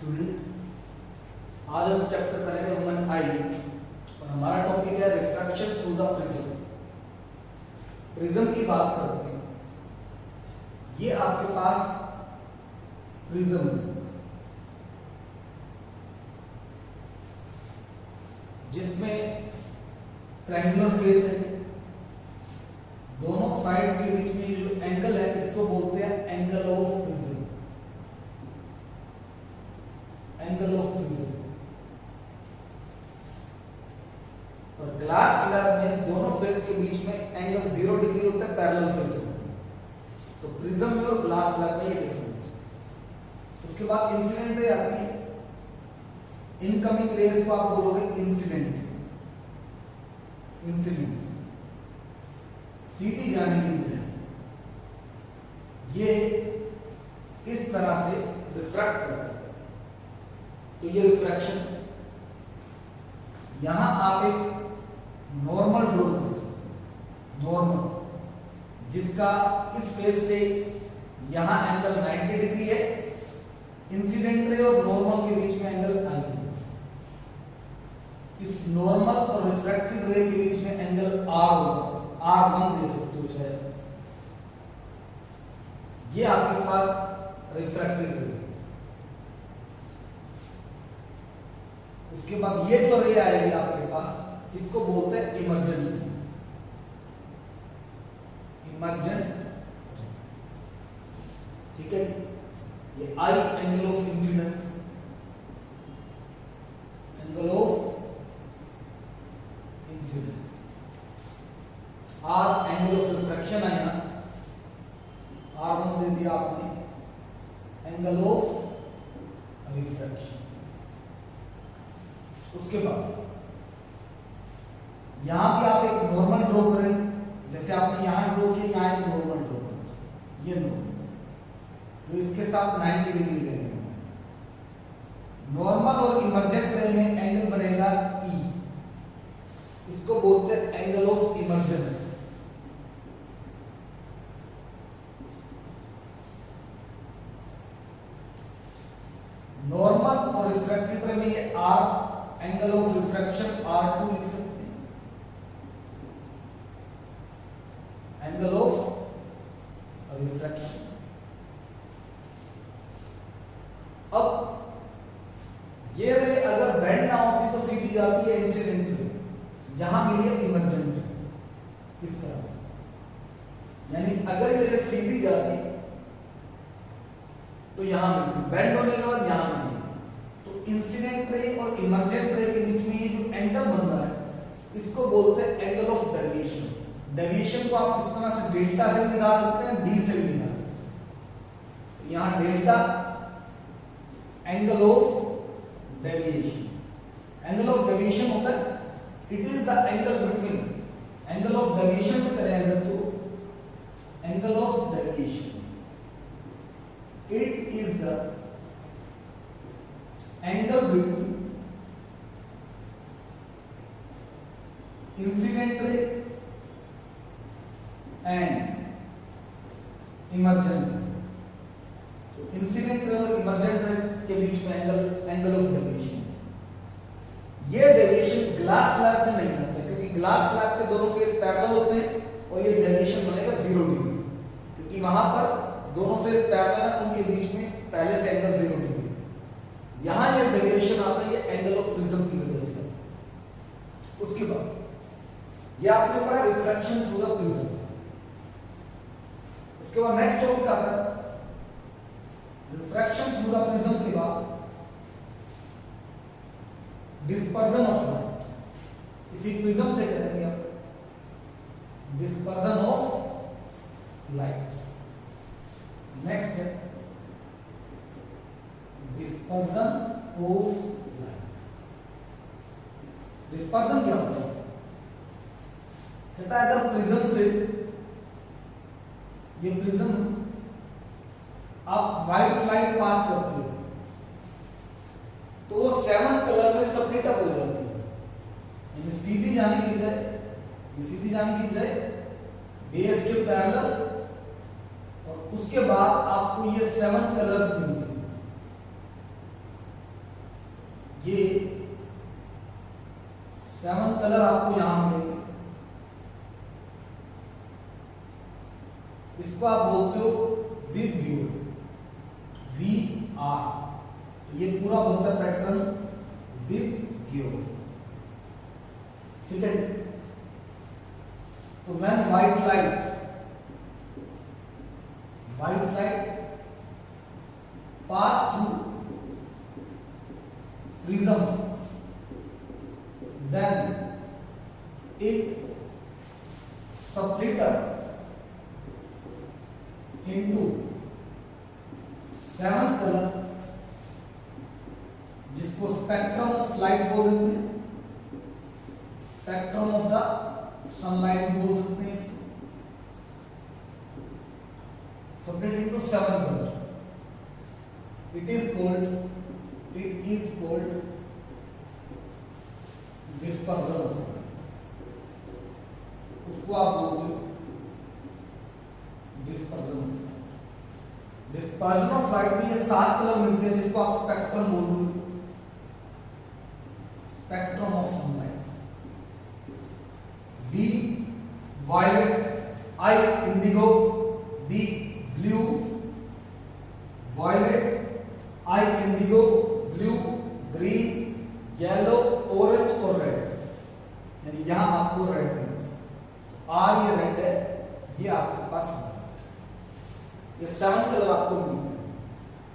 Student, आज हम chapter करेंगे ह्यूमन आई और हमारा टॉपिक है refraction through the prism. Prism की बात करते हैं। ये आपके पास प्रिज्म है जिसमें ट्रायंगुलर फेस है, दोनों साइड्स के बीच में जो एंगल है इसको बोलते हैं angle of prism. Angle of prism. और ग्लास स्लैब में दोनों फेस के बीच में एंगल 0 डिग्री होता है, पैरेलल फेस होता है। तो प्रिज्म में और ग्लास स्लैब में ये डिफरेंस। उसके बाद इंसिडेंट रे आती है। इनकमिंग रेज को आप बोलोगे इंसिडेंट। इंसिडेंट सीधी जाने की रे, ये इस तरह से रिफ्रैक्ट करता है, तो ये रिफ्रैक्शन। यहां आप एक नॉर्मल ड्रॉ कर सकते हैं, नॉर्मल, जिसका इस फेस से यहां एंगल 90 डिग्री है। इंसिडेंट रे और नॉर्मल के बीच में एंगल आई। इस नॉर्मल और रिफ्रैक्टेड रे के बीच में एंगल आर होगा, R1 दे सकते हो शायद। ये आपके पास रिफ्रैक्टेड रे। उसके बाद ये जो रे आएगी आपके पास, इसको बोलते हैं इमर्जेंट। इमर्जेंट, ठीक है। ये I angle of incidence, angle of incidence. R angle of refraction आया, R1 दे दिया आपने, एंगल ऑफ रिफ्रैक्शन। उसके बाद यहां भी आप एक नॉर्मल ड्रॉ करें, जैसे आपने यहां ड्रॉ किया, यहां एक नॉर्मल ड्रॉ करें। ये नॉर्मल तो इसके साथ 90 डिग्री लेंगे। नॉर्मल और इमर्जेंट रे में एंगल बनेगा E, इसको बोलते हैं एंगल ऑफ इमर्जेंस। नॉर्मल और रिफ्रैक्टेड रे में ये R, angle of refraction R2 लिख सकते हैं। Angle of refraction. अब ये रे अगर बेंड ना होती तो सीधी जाती है इंसिडेंट रे, यहां मिली है इमर्जेंट। इस तरह, यानी अगर ये रे सीधी जाती तो यहां मिलती, बेंड होने के बाद यहां मिलती। तो इंसिडेंट रे और इमर्जेंट रे के बीच में ये जो एंगल बन रहा है, इसको बोलते हैं एंगल ऑफ डेविएशन। डेविएशन को आप इस तरह से डेल्टा से निकाल सकते हैं, डी से भी निकाल सकते हैं। यहां delta angle of deviation. Angle of deviation होता है, it is the angle between. Angle of deviation में करें अगर तो angle of deviation, it is the angle between incident ray and emergent ray। तो इंसिडेंट रे और इमर्जेंट रे के बीच में एंगल ऑफ डेविएशन। ये डेविएशन ग्लास स्लैब में नहीं आता, क्योंकि ग्लास स्लैब के दोनों फेस पैरेलल होते हैं और ये डेविएशन बनेगा 0 डिग्री, क्योंकि वहां पर दोनों फेस पैरेलल है, उनके बीच में पहले से एंगल 0 डिग्री। यहां ये डेविएशन आता है, ये एंगल ऑफ प्रिज्म की वजह से। उसके बाद ये आपने पढ़ा रिफ्रैक्शन थ्रू द प्रिज्म। उसके बाद नेक्स्ट टॉपिक आता है रिफ्रैक्शन थ्रू द प्रिज्म के बाद डिस्पर्जन ऑफ लाइट। इसी प्रिज्म से करेंगे आप डिस्पर्जन ऑफ लाइट। नेक्स्ट है डिस्पर्जन ऑफ लाइट। डिस्पर्जन क्या होता है? कहता है अगर प्रिज्म से, ये प्रिज्म आप व्हाइट लाइट पास करते हो तो वो 7 कलर में स्प्लिट अप हो जाती है। यानी सीधी जाने की बजाय, ये सीधी जाने की बजाय बेस के पैरेलल, और उसके बाद आपको ये 7 कलर्स मिलते हैं। ये 7 कलर आपको यहां मिलेंगे। इसको आप बोलते हो विबग्योर, VR। ये पूरा बनता है पैटर्न विबग्योर, ठीक है। तो when white light pass through prism, then it splitter into 7 color, जिसको स्पेक्ट्रम ऑफ लाइट बोल देते हैं, स्पेक्ट्रम ऑफ द सनलाइट बोल सकते हैं। Separate into 7 colour. It is called dispersion of light। उसको आप बोलते हो dispersion of light। dispersion of light में ये 7 कलर मिलते हैं, जिसको आप स्पेक्ट्रम बोलते हो, spectrum of sunlight. V violet, I indigo, B blue, violet, I indigo, blue, green, yellow, orange और रेड। यानी यहां आपको रेड मिलेगा, R ये रेड है, ये आपके पास ये 7 कलर आपको मिलते हैं।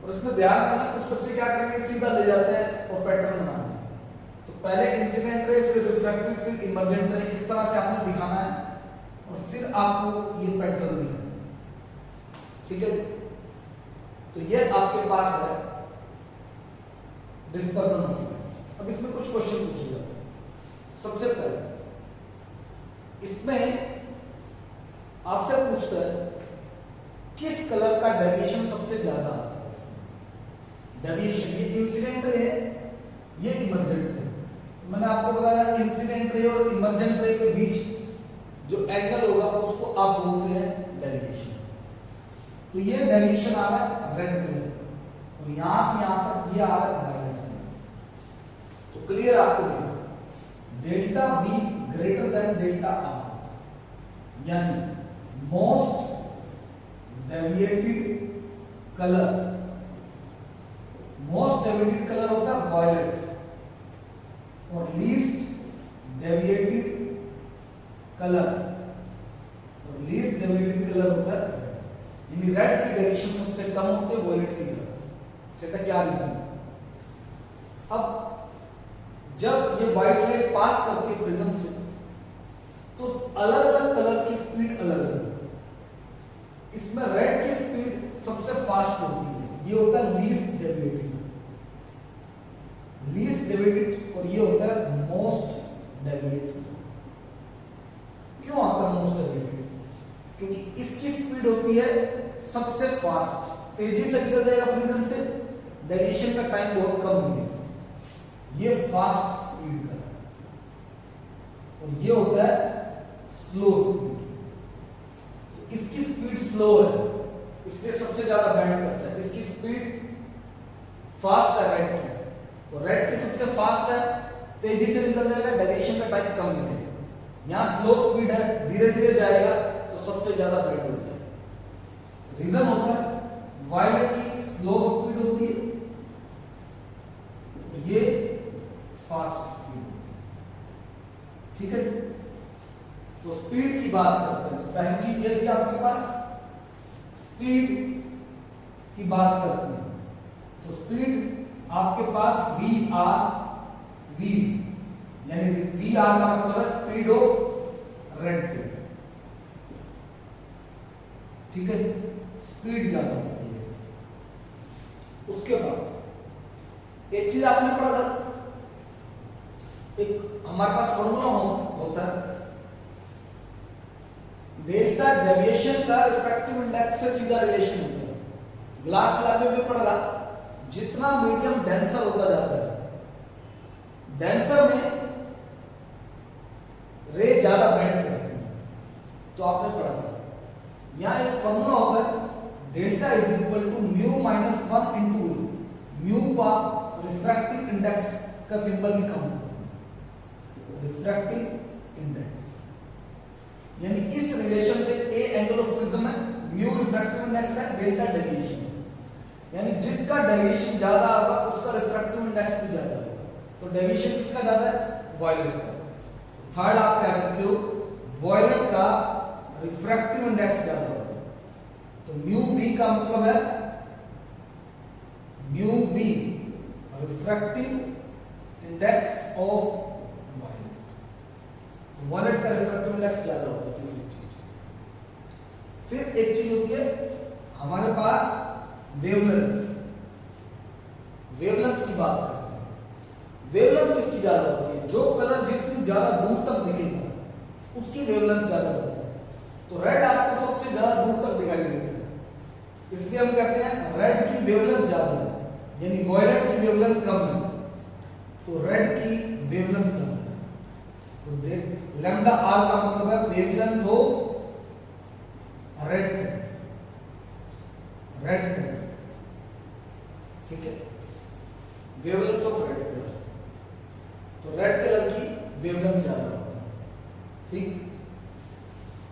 और इसमें ध्यान रखना, कुछ बच्चे क्या करेंगे, सीधा ले जाते हैं और पैटर्न बनाते हैं। तो पहले इंसिडेंट रे, फिर रिफ्रैक्टिव, फिर इमर्जेंट रे, इस तरह से आपने दिखाना है और फिर आपको ये पैटर्न दिखाना है, ठीक है। तो ये आपके पास है डिस्पर्जन ऑफ लाइट। अब इसमें कुछ क्वेश्चन पूछे जाते हैं। सबसे पहले इसमें आपसे पूछता है किस कलर का डेविएशन सबसे ज्यादा आता है। डेविएशन, ये इंसिडेंट रे है, ये इमर्जेंट रे। तो मैंने आपको बताया इंसिडेंट रे और इमर्जेंट रे के बीच जो एंगल होगा उसको आप बोलते हैं डेविएशन। तो ये डेविएशन आ रहा है रेड कलर का, और यहां से यहां तक ये आ रहा है वायलेट कलर। तो क्लियर आपको देखो, delta V greater than delta R, यानी most deviated colour, most deviated colour होता है वायलेट और लीस्ट डेविएटेड कलर, और लीस्ट डेविएटेड कलर होता है यानी रेड की डेविएशन सबसे कम होती है वायलेट की तरफ। इसका क्या रीजन? अब जब ये व्हाइट लाइट पास करती है प्रिज्म से, तो अलग अलग कलर की स्पीड अलग अलग। इसमें रेड की स्पीड सबसे फास्ट होती है, ये होता है लीस्ट डेविएटेड, और ये होता है मोस्ट डेविएटेड। क्यों आता है मोस्ट डेविएटेड? क्योंकि इसकी स्पीड होती है सबसे फास्ट, तेजी से निकल जाएगा प्रिज्म से, डेविएशन का टाइम बहुत कम मिलेगा। ये फास्ट स्पीड का, और ये होता है स्लो स्पीड। इसकी स्पीड स्लो है, इसलिए सबसे ज्यादा बैंड करता है। इसकी स्पीड फास्ट है रेड की, तो रेड की सबसे फास्ट है, तेजी से निकल जाएगा, डेविएशन का टाइम कम मिलेगा। यहाँ स्लो स्पीड है, धीरे धीरे जाएगा, तो सबसे ज्यादा बैंड होता है। रीजन होता है वायलेट की स्लो स्पीड होती है, ये फास्ट स्पीड होती है, ठीक है। तो स्पीड की बात करते हैं, तो पहली चीज ये थी आपके पास, स्पीड की बात करते हैं। तो स्पीड आपके पास V यानी VR का मतलब है स्पीड ऑफ रेड की, ठीक है, स्पीड ज्यादा होती है। उसके बाद एक चीज आपने पढ़ा था, एक हमारे पास फॉर्मूला होता है डेल्टा डेविएशन का रिफ्रैक्टिव इंडेक्स से सीधा रिलेशन होता है। ग्लास स्लैब में पढ़ा था, जितना मीडियम डेंसर होता जाता है, डेंसर में रे ज्यादा बेंड करती है। तो आपने पढ़ा था यहां एक फॉर्मूला होता है delta is equal to mu minus 1 into mu का रिफ्रैक्टिव इंडेक्स का सिंबल भी काउंट करो, रिफ्रैक्टिव इंडेक्स। यानी इस रिलेशन से ए एंगल ऑफ प्रिज्म है, म्यू रिफ्रैक्टिव इंडेक्स है, डेल्टा डेविएशन। यानी जिसका डेविएशन ज्यादा होगा उसका रिफ्रैक्टिव इंडेक्स भी ज्यादा होगा। तो डेविएशन किसका ज्यादा है? वायलेट का। थर्ड आप कह सकते हो वायलेट का रिफ्रैक्टिव इंडेक्स ज्यादा होगा। तो म्यू वी का मतलब है mu V refractive index of violet. Violet का रिफ्रैक्टिव इंडेक्स ज्यादा होता है। फिर एक चीज होती है हमारे पास वेवलेंथ। वेवलेंथ की बात करते हैं। वेवलेंथ किसकी ज्यादा होती है? जो कलर जितनी ज्यादा दूर तक दिखेगा उसकी वेवलेंथ ज्यादा होती है। तो रेड आपको सबसे ज्यादा दूर तक दिखाई देती है, इसलिए हम कहते हैं रेड की वेवलेंथ ज्यादा है। यानी वायलेट की वेवलेंथ कम है तो रेड की वेवलेंथ ज्यादा है। तो लैम्डा आर का मतलब है वेवलेंथ ऑफ रेड कलर, ठीक है, वेवलेंथ ऑफ रेड कलर। तो रेड कलर की वेवलेंथ ज्यादा होती है, ठीक।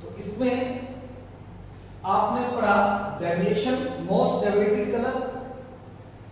तो इसमें आपने पढ़ा deviation, most deviated colour.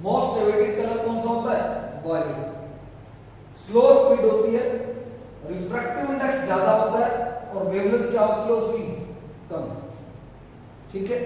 Most deviated colour कौन सा होता है? वायलेट। स्लो स्पीड होती है, रिफ्रैक्टिव इंडेक्स ज्यादा होता है और वेवलेंथ क्या होती है उसकी? कम, ठीक है।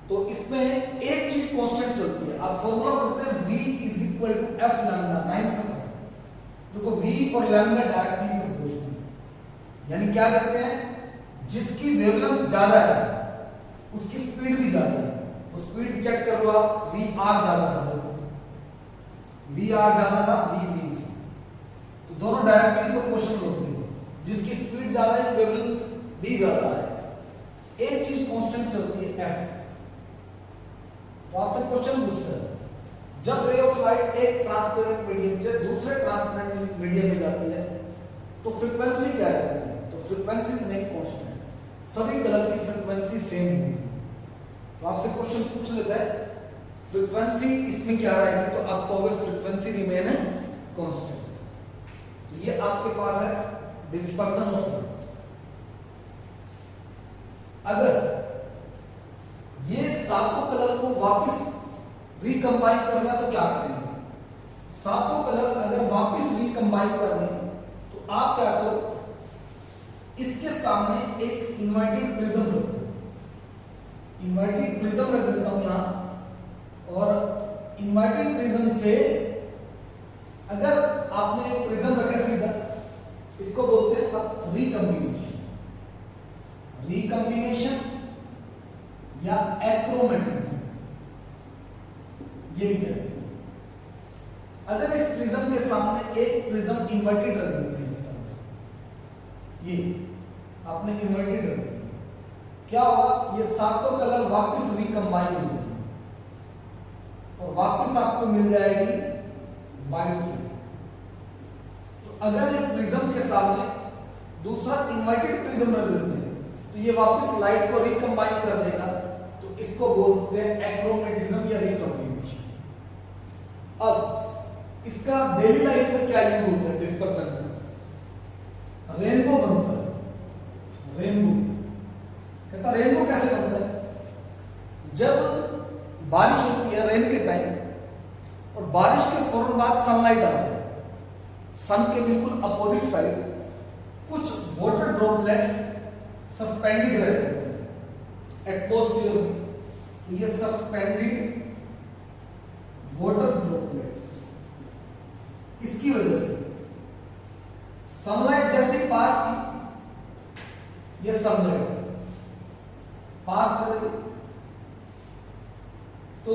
तो इसमें एक चीज कांस्टेंट चलती है। आप फॉर्मूला पढ़ते हैं V is equal to F lambda, 9th में देखो V और लैम्डा डायरेक्टली प्रोपोर्शनल। यानी क्या कहते हैं जिसकी वेवलेंथ ज्यादा है उसकी स्पीड भी ज्यादा है। तो स्पीड चेक कर लो आप, VR ज्यादा था, VR ज्यादा था V से, तो दोनों डायरेक्टली प्रोपोर्शनल होते हैं। जिसकी स्पीड ज्यादा है वेवलेंथ भी ज्यादा है। एक चीज कांस्टेंट चलती है F। तो आपसे क्वेश्चन पूछता है जब रे ऑफ लाइट एक ट्रांसपेरेंट मीडियम से दूसरे ट्रांसपेरेंट मीडियम में जाती है तो फ्रीक्वेंसी क्या रहती है? तो फ्रीक्वेंसी नहीं कांस्टेंट, सभी कलर की फ्रीक्वेंसी सेम होगी। तो आपसे क्वेश्चन पूछ लेता है फ्रीक्वेंसी इसमें क्या रहेगी? तो आप कहोगे फ्रीक्वेंसी रिमेन है कांस्टेंट। तो ये आपके पास है डिस्पर्जन ऑफ लाइट। अगर ये सातों कलर को वापस रिकंबाइन करना तो क्या करेंगे? सातों कलर अगर वापस रिकंबाइन करने तो आप क्या करो, इसके सामने एक इन्वर्टेड प्रिज्म रख दो। इन्वर्टेड प्रिज्म रख देता हूं यहां, और इन्वर्टेड प्रिज्म से अगर आपने प्रिज्म रखा सीधा, इसको बोलते हैं रिकंबिनेशन। रिकंबिनेशन या एक्रोमेटिज्म, ये भी करेंगे। अगर इस प्रिज्म के सामने एक प्रिज्म इन्वर्टेड रख देते हैं, इस तरह से ये आपने इन्वर्टेड रख दिया, क्या होगा? ये सातों कलर वापस रिकंबाइन हो जाएंगे और वापस आपको मिल जाएगी व्हाइट। तो अगर एक प्रिज्म के सामने दूसरा इन्वर्टेड प्रिज्म रख देते हैं तो ये वापस लाइट को रिकंबाइन कर देगा। तो इसको बोलते हैं एक्रोमेटिज्म या रिकंबिनेशन। अब इसका डेली लाइफ में क्या यूज होता है डिस्पर्जन का? रेनबो बनता है। रेनबो कहता है, रेनबो कैसे बनता है? जब बारिश होती है रेन के टाइम और बारिश के फौरन बाद सनलाइट आता है, सन के बिल्कुल अपोजिट साइड कुछ वाटर ड्रॉपलेट्स सस्पेंडेड रहते हैं एटमॉस्फेयर में। तो ये सस्पेंडेड वाटर ड्रॉपलेट्स, इसकी वजह से सनलाइट जैसे पास की, ये सनलाइट पास करे तो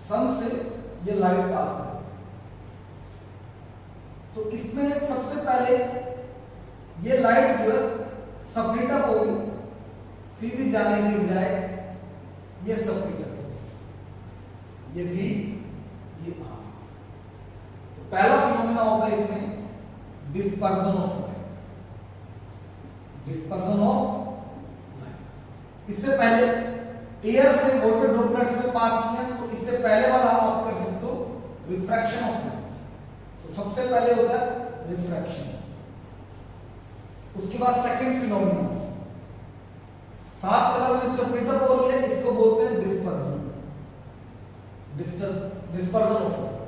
सन से ये लाइट पास करे। तो इसमें सबसे पहले ये लाइट जो है स्प्लिट अप होगी, सीधी जाने के बजाय ये स्प्लिट अप होगी, ये V ये R। तो पहला फिनोमेना होगा इसमें dispersion of light. Dispersion of light, इससे पहले एयर से वाटर ड्रॉपलेट्स में पास किया, तो इससे पहले वाला आप कर सकते हो रिफ्रैक्शन ऑफ लाइट। सबसे पहले होता है रिफ्रैक्शन, उसके बाद सेकंड फिनोमिना 7 कलर में स्प्लिट अप हो रही है, इसको बोलते हैं डिस्पर्जन, डिस्पर्जन ऑफ लाइट।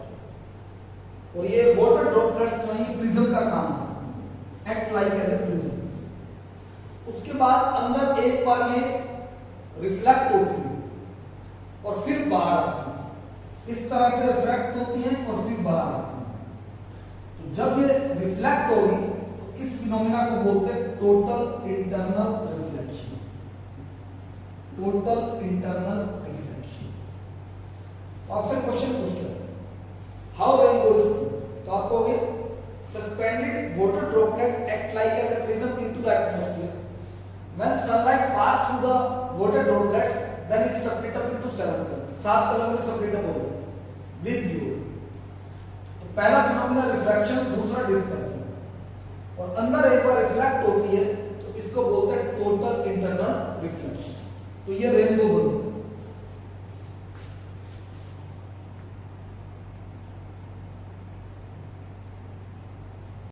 और ये वाटर ड्रॉपलेट्स जो है प्रिज्म का काम करते हैं, act like as a prism. उसके बाद अंदर एक बार ये रिफ्लेक्ट होती है और फिर बाहर आती है, इस तरह से रिफ्रैक्ट होती है और फिर बाहर आती है। तो जब ये रिफ्लेक्ट होगी तो इस फिनोमिना को बोलते हैं total internal reflection, total internal reflection. तो आपसे क्वेश्चन पूछते हैं हाउ रेनबो इज फॉर्म्ड, तो आप कहोगे suspended water droplet act like as a prism into the atmosphere, when sunlight pass through the water droplets then it split up into 7 colors, 7 colour में split up हो गया with you। तो पहला phenomena refraction, दूसरा dispersion, और अंदर एक बार reflect होती है तो इसको बोलते हैं टोटल इंटरनल रिफ्लेक्शन। तो ये रेनबो बनता है।